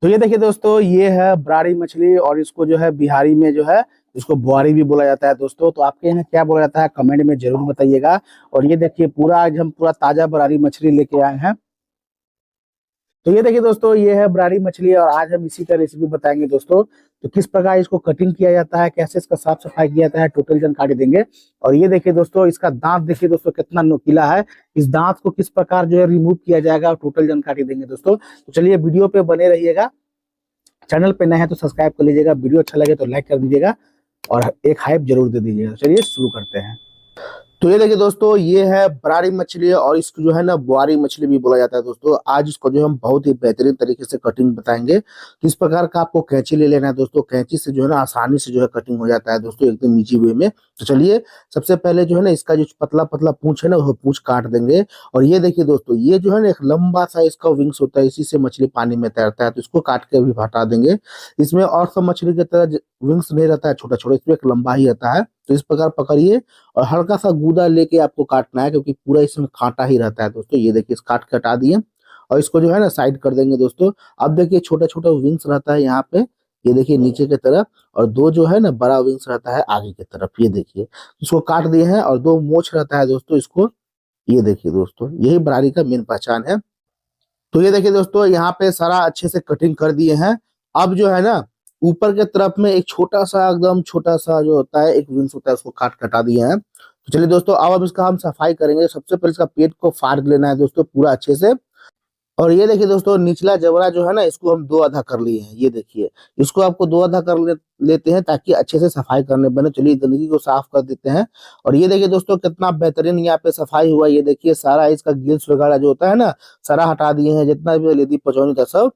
तो ये देखिए दोस्तों, ये है बराड़ी मछली और इसको जो है बिहारी में जो है इसको बुआरी भी बोला जाता है दोस्तों। तो आपके यहाँ क्या बोला जाता है कमेंट में जरूर बताइएगा। और ये देखिए पूरा आज हम पूरा ताजा बराड़ी मछली लेके आए हैं। तो ये देखिए दोस्तों, ये है बराड़ी मछली और आज हम इसी का रेसिपी बताएंगे दोस्तों। तो किस प्रकार इसको कटिंग किया जाता है, कैसे इसका साफ सफाई किया जाता है, टोटल जानकारी देंगे। और ये देखिए दोस्तों, इसका दांत देखिए दोस्तों कितना नुकीला है। इस दांत को किस प्रकार जो है रिमूव किया जाएगा और टोटल जानकारी देंगे दोस्तों। तो चलिए वीडियो पे बने रहिएगा। चैनल पे नए हैं तो सब्सक्राइब कर लीजिएगा, वीडियो अच्छा लगे तो लाइक कर दीजिएगा और एक हाइप जरूर दे दीजिएगा। चलिए शुरू करते हैं। तो ये देखिए दोस्तों, ये है बराड़ी मछली और इसको जो है ना बुआरी मछली भी बोला जाता है दोस्तों। आज इसको जो हम बहुत ही बेहतरीन तरीके से कटिंग बताएंगे। तो इस प्रकार का आपको कैंची ले लेना है दोस्तों। कैंची से जो है ना आसानी से जो है कटिंग हो जाता है दोस्तों, एकदम इजी वे में। तो चलिए सबसे पहले जो है ना इसका जो पतला पतला पूंछ है ना वो पूंछ काट देंगे। और ये देखिए दोस्तों, ये जो है ना एक लंबा सा इसका विंग्स होता है, इसी से मछली पानी में तैरता है। तो इसको काट के भी हटा देंगे। इसमें और सब मछली की तरह विंग्स नहीं रहता है छोटा छोटा, इसमें एक लंबा ही रहता है। तो इस प्रकार पकड़िए और हल्का सा गूदा लेके आपको काटना है, क्योंकि पूरा इसमें कांटा ही रहता है दोस्तों। ये देखिए इस काट के हटा दिए और इसको जो है ना साइड कर देंगे दोस्तों। अब देखिए छोटा छोटा विंग्स रहता है यहाँ पे, ये देखिए नीचे की तरफ, और दो जो है ना बड़ा विंग्स रहता है आगे की तरफ। ये देखिए इसको काट दिए हैं और दो मोछ रहता है दोस्तों इसको। ये देखिए दोस्तों, यही बराड़ी का मेन पहचान है। तो ये देखिए दोस्तों, यहाँ पे सारा अच्छे से कटिंग कर दिए हैं। अब जो है ना ऊपर के तरफ में एक छोटा सा एकदम छोटा सा जो होता है एक विंग्स होता है, उसको कटा दिए हैं। तो चलिए दोस्तों, अब इसका हम सफाई करेंगे। सबसे पहले इसका पेट को फाड़ लेना है दोस्तों पूरा अच्छे से। और ये देखिए दोस्तों, निचला जबड़ा जो है ना इसको हम दो आधा कर लिए हैं। ये देखिए इसको आपको दो आधा लेते हैं ताकि अच्छे से सफाई करने बने। चलिए गंदगी को साफ कर देते हैं। और ये देखिए दोस्तों कितना बेहतरीन यहाँ पे सफाई हुआ। ये देखिए सारा इसका गिल्स वगैरह जो होता है ना सारा हटा दिए हैं, जितना भी लेदी पचौनी था सब।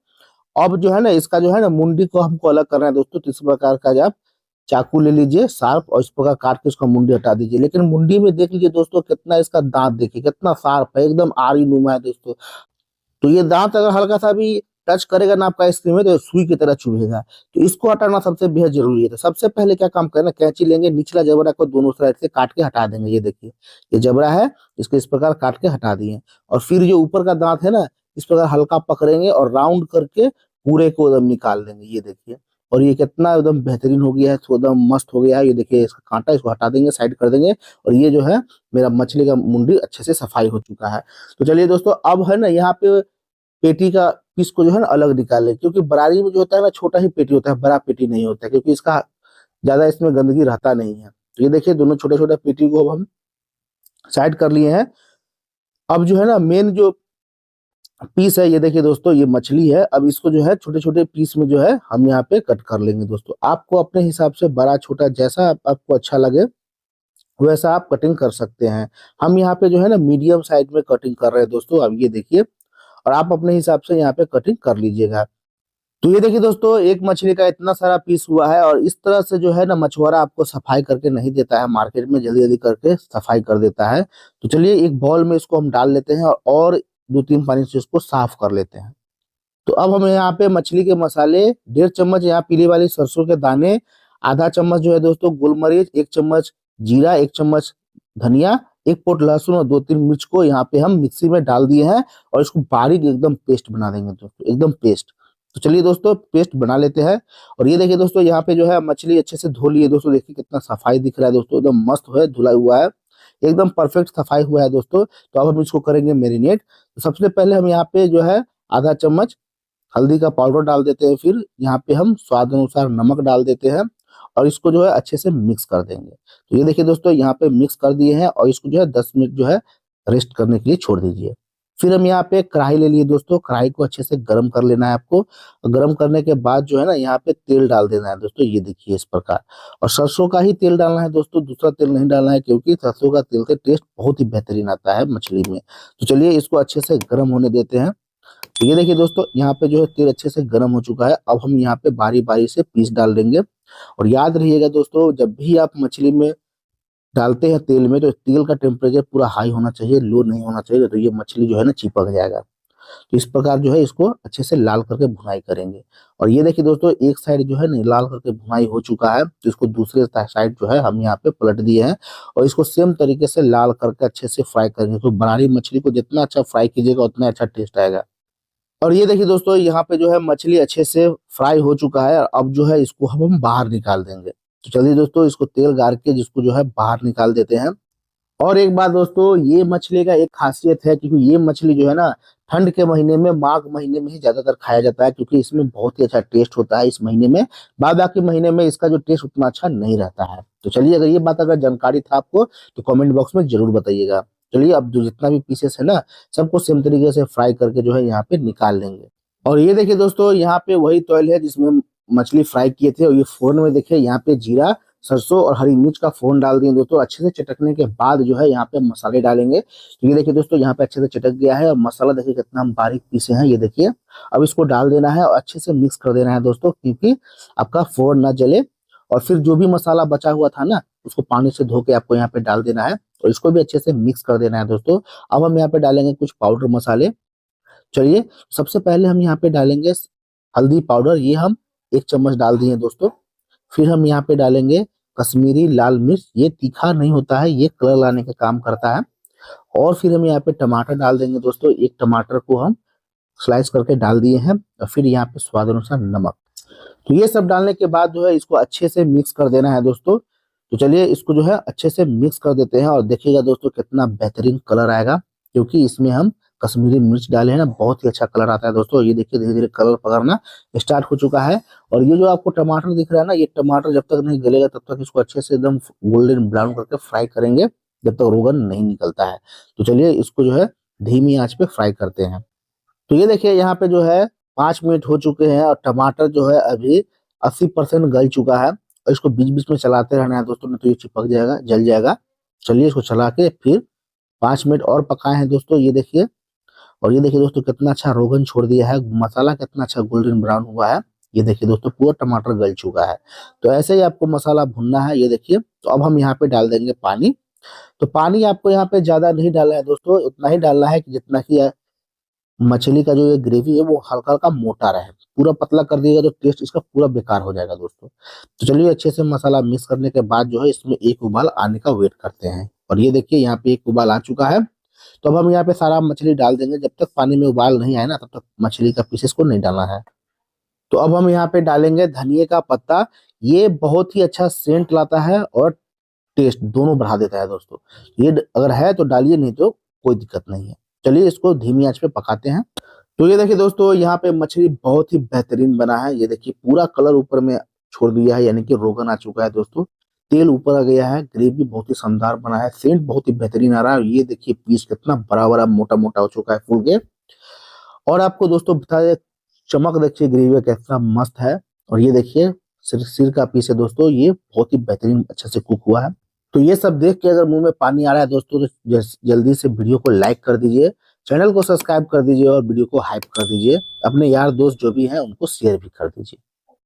अब जो है ना इसका जो है ना मुंडी को हमको अलग करना है दोस्तों। तो इस प्रकार का जब चाकू ले लीजिए शार्प और इस प्रकार काट के इसका मुंडी हटा दीजिए। लेकिन मुंडी में देख लीजिए दोस्तों कितना इसका दांत देखिए कितना शार्प है, एकदम आरी नुमा है दोस्तों। तो ये दांत अगर हल्का सा भी टच करेगा ना आपका आइसक्रीम में तो सुई की तरह चुभेगा। तो इसको हटाना सबसे बेहद जरूरी है। तो सबसे पहले क्या काम करना, कैंची लेंगे, निचला जबड़ा को दोनों साइड से काट के हटा देंगे। ये देखिए ये जबड़ा है, इसको इस प्रकार काट के हटा दिए। और फिर जो ऊपर का दांत है ना इस प्रकार हल्का पकड़ेंगे और राउंड करके पूरे को एकदम निकाल देंगे। ये देखिए, और ये कितना एकदम बेहतरीन हो गया है, तो एकदम मस्त हो गया है। ये देखिए इसका कांटा इसको हटा देंगे, साइड कर देंगे। और ये जो है मेरा मछली का मुंडी अच्छे से सफाई हो चुका है। तो चलिए दोस्तों, अब है ना यहाँ पे पेटी का पीस को जो है ना अलग निकाल ले, क्योंकि बरारी में जो होता है ना छोटा ही पेटी होता है, बड़ा पेटी नहीं होता है, क्योंकि इसका ज्यादा इसमें गंदगी रहता नहीं है। तो ये देखिए दोनों छोटे छोटे पेटी को अब हम साइड कर लिए हैं। अब जो है ना मेन जो पीस है, ये देखिए दोस्तों ये मछली है। अब इसको जो है छोटे छोटे पीस में जो है हम यहाँ पे कट कर लेंगे दोस्तों। आपको अपने हिसाब से बड़ा छोटा जैसा आपको अच्छा लगे वैसा आप कटिंग कर सकते हैं। हम यहाँ पे जो है ना मीडियम साइज में कटिंग कर रहे हैं दोस्तों। अब ये देखिए, और आप अपने हिसाब से यहाँ पे कटिंग कर लीजिएगा। तो ये देखिए दोस्तों, एक मछली का इतना सारा पीस हुआ है। और इस तरह से जो है ना मछुआरा आपको सफाई करके नहीं देता है, मार्केट में जल्दी जल्दी करके सफाई कर देता है। तो चलिए एक बाउल में इसको हम डाल लेते हैं और 2-3 पानी से इसको साफ कर लेते हैं। तो अब हम यहाँ पे मछली के मसाले 1.5 चम्मच यहाँ पीली वाली सरसों के दाने, आधा चम्मच जो है दोस्तों गोलमरीच, 1 चम्मच जीरा, 1 चम्मच धनिया, 1 पोट लहसुन और 2-3 मिर्च को यहाँ पे हम मिक्सी में डाल दिए हैं। और इसको बारीक एकदम पेस्ट बना देंगे दोस्तों, एकदम पेस्ट। तो चलिए दोस्तों पेस्ट बना लेते हैं। और ये देखिए दोस्तों, यहाँ पे जो है मछली अच्छे से धो लिए दोस्तों। देखिए कितना सफाई दिख रहा है दोस्तों, एकदम मस्त है, धुला हुआ है, एकदम परफेक्ट सफाई हुआ है दोस्तों। तो अब हम इसको करेंगे मैरिनेट। तो सबसे पहले हम यहाँ पे जो है आधा चम्मच हल्दी का पाउडर डाल देते हैं। फिर यहाँ पे हम स्वाद अनुसार नमक डाल देते हैं और इसको जो है अच्छे से मिक्स कर देंगे। तो ये देखिए दोस्तों, यहाँ पे मिक्स कर दिए हैं और इसको जो है 10 मिनट जो है रेस्ट करने के लिए छोड़ दीजिए। फिर हम यहाँ पे कढ़ाई ले लिए दोस्तों। कढ़ाई को अच्छे से गर्म कर लेना है आपको। गर्म करने के बाद जो है ना यहाँ पे तेल डाल देना है दोस्तों। ये देखिए इस प्रकार, और सरसों का ही तेल डालना है दोस्तों, दूसरा तेल नहीं डालना है, क्योंकि सरसों का तेल से टेस्ट बहुत ही बेहतरीन आता है मछली में। तो चलिए इसको अच्छे से गर्म होने देते हैं। तो ये देखिए दोस्तों, यहाँ पे जो है तेल अच्छे से गर्म हो चुका है। अब हम यहाँ पे बारी बारी से पीस डाल देंगे। और याद रहिएगा दोस्तों, जब भी आप मछली में डालते हैं तेल में, तो तेल का टेम्परेचर पूरा हाई होना चाहिए, लो नहीं होना चाहिए। तो ये मछली जो है ना चिपक जाएगा। तो इस प्रकार जो है इसको अच्छे से लाल करके भुनाई करेंगे। और ये देखिए दोस्तों, एक साइड जो है ना लाल करके भुनाई हो चुका है, तो इसको दूसरे साइड जो है हम यहाँ पे पलट दिए हैं। और इसको सेम तरीके से लाल करके अच्छे से फ्राई करेंगे। तो बरारी मछली को जितना अच्छा फ्राई कीजिएगा उतना अच्छा टेस्ट आएगा। और ये देखिए दोस्तों, यहाँ पे जो है मछली अच्छे से फ्राई हो चुका है। और अब जो है इसको हम बाहर निकाल देंगे। तो चलिए दोस्तों, इसको तेल गार के जिसको जो है बाहर निकाल देते हैं। और एक बात दोस्तों, ये मछली का एक खासियत है, क्योंकि ये मछली जो है ना, ठंड के महीने में, माघ महीने में ही ज्यादातर खाया जाता है, क्योंकि इसमें बहुत ही अच्छा टेस्ट होता है इस महीने में। बाद बाकी महीने में इसका जो टेस्ट उतना अच्छा नहीं रहता है। तो चलिए, अगर ये बात अगर जानकारी था आपको तो कमेंट बॉक्स में जरूर बताइएगा। चलिए, अब जो जितना भी पीसेस है ना, सबको सेम तरीके से फ्राई करके जो है यहाँ पे निकाल लेंगे। और ये देखिए दोस्तों, यहाँ पे वही तेल है जिसमें हम मछली फ्राई किए थे। और ये फोरन में देखिए, यहाँ पे जीरा, सरसों और हरी मिर्च का फोरन डाल दिए दोस्तों। अच्छे से चटकने के बाद जो है यहाँ पे मसाले डालेंगे। तो ये देखिए दोस्तों, यहाँ पे अच्छे से चटक गया है और मसाला देखिए कितना हम बारीक पीसे हैं, ये देखिए। अब इसको डाल देना है और अच्छे से मिक्स कर देना है दोस्तों, क्योंकि आपका फोरन ना जले। और फिर जो भी मसाला बचा हुआ था ना, उसको पानी से धो के आपको यहाँ पे डाल देना है और इसको भी अच्छे से मिक्स कर देना है दोस्तों। अब हम यहाँ पे डालेंगे कुछ पाउडर मसाले। चलिए, सबसे पहले हम यहाँ पे डालेंगे हल्दी पाउडर, ये हम 1 चम्मच डाल दिए दोस्तों। फिर हम यहाँ पे डालेंगे कश्मीरी लाल मिर्च, ये तीखा नहीं होता है, ये कलर लाने का काम करता है। और फिर हम यहाँ पे टमाटर डाल देंगे दोस्तों, 1 टमाटर को हम स्लाइस करके डाल दिए हैं। और फिर यहाँ पे स्वाद अनुसार नमक। तो ये सब डालने के बाद जो है इसको अच्छे से मिक्स कर देना है दोस्तों। तो चलिए, इसको जो है अच्छे से मिक्स कर देते हैं और देखिएगा दोस्तों कितना बेहतरीन कलर आएगा, क्योंकि इसमें हम कश्मीरी मिर्च डाले हैं ना, बहुत ही अच्छा कलर आता है दोस्तों। ये देखिए, धीरे धीरे कलर पकड़ना स्टार्ट हो चुका है। और ये जो आपको टमाटर दिख रहा है ना, ये टमाटर जब तक नहीं गलेगा तब तक इसको अच्छे से एकदम गोल्डन ब्राउन करके फ्राई करेंगे, जब तक रोगन नहीं निकलता है। तो चलिए, इसको जो है धीमी आंच पे फ्राई करते हैं। तो ये देखिए, यहाँ पे जो है 5 मिनट हो चुके हैं और टमाटर जो है अभी 80% गल चुका है। और इसको बीच बीच में चलाते रहना है दोस्तों, नहीं तो ये चिपक जाएगा, जल जाएगा। चलिए, इसको चला के फिर 5 मिनट और पकाए हैं दोस्तों, ये देखिए। और ये देखिए दोस्तों, कितना अच्छा रोगन छोड़ दिया है, मसाला कितना अच्छा गोल्डन ब्राउन हुआ है। ये देखिए दोस्तों, पूरा टमाटर गल चुका है। तो ऐसे ही आपको मसाला भुनना है, ये देखिए। तो अब हम यहाँ पे डाल देंगे पानी। तो पानी आपको यहाँ पे ज्यादा नहीं डालना है दोस्तों, उतना ही डालना है कि जितना कि मछली का जो ये ग्रेवी है वो हल्का हल्का मोटा रहे। पूरा पतला कर दिएगा तो टेस्ट इसका पूरा बेकार हो जाएगा दोस्तों। तो चलिए, अच्छे से मसाला मिक्स करने के बाद जो है इसमें एक उबाल आने का वेट करते हैं। और ये देखिए, यहाँ पे एक उबाल आ चुका है। तो अब हम यहाँ पे सारा मछली डाल देंगे। जब तक पानी में उबाल नहीं आए ना, तब तक मछली का पीसेस को नहीं डालना है। तो अब हम यहाँ पे डालेंगे धनिए का पत्ता। ये बहुत ही अच्छा सेंट लाता है और टेस्ट दोनों बढ़ा देता है दोस्तों। ये अगर है तो डालिए, नहीं तो कोई दिक्कत नहीं है। चलिए, इसको धीमी आंच पे पकाते हैं। तो ये देखिए दोस्तों, यहाँ पे मछली बहुत ही बेहतरीन बना है। ये देखिए, पूरा कलर ऊपर में छोड़ दिया है, यानी कि रोगन आ चुका है दोस्तों। तेल ऊपर आ गया है, ग्रेवी बहुत ही शानदार बना है, सेंट बहुत ही बेहतरीन आ रहा है। ये देखिए, पीस कितना बड़ा बड़ा मोटा मोटा हो चुका है, फूल के। और आपको दोस्तों बता दें, चमक देखिए ग्रेवी का कितना मस्त है। और ये देखिए, सिर सिर का पीस है दोस्तों, ये बहुत ही बेहतरीन अच्छे से कुक हुआ है। तो ये सब देख के अगर मुंह में पानी आ रहा है दोस्तों, तो जल्दी से वीडियो को लाइक कर दीजिए, चैनल को सब्सक्राइब कर दीजिए और वीडियो को हाइप कर दीजिए। अपने यार दोस्त जो भी हैं उनको शेयर भी कर दीजिए।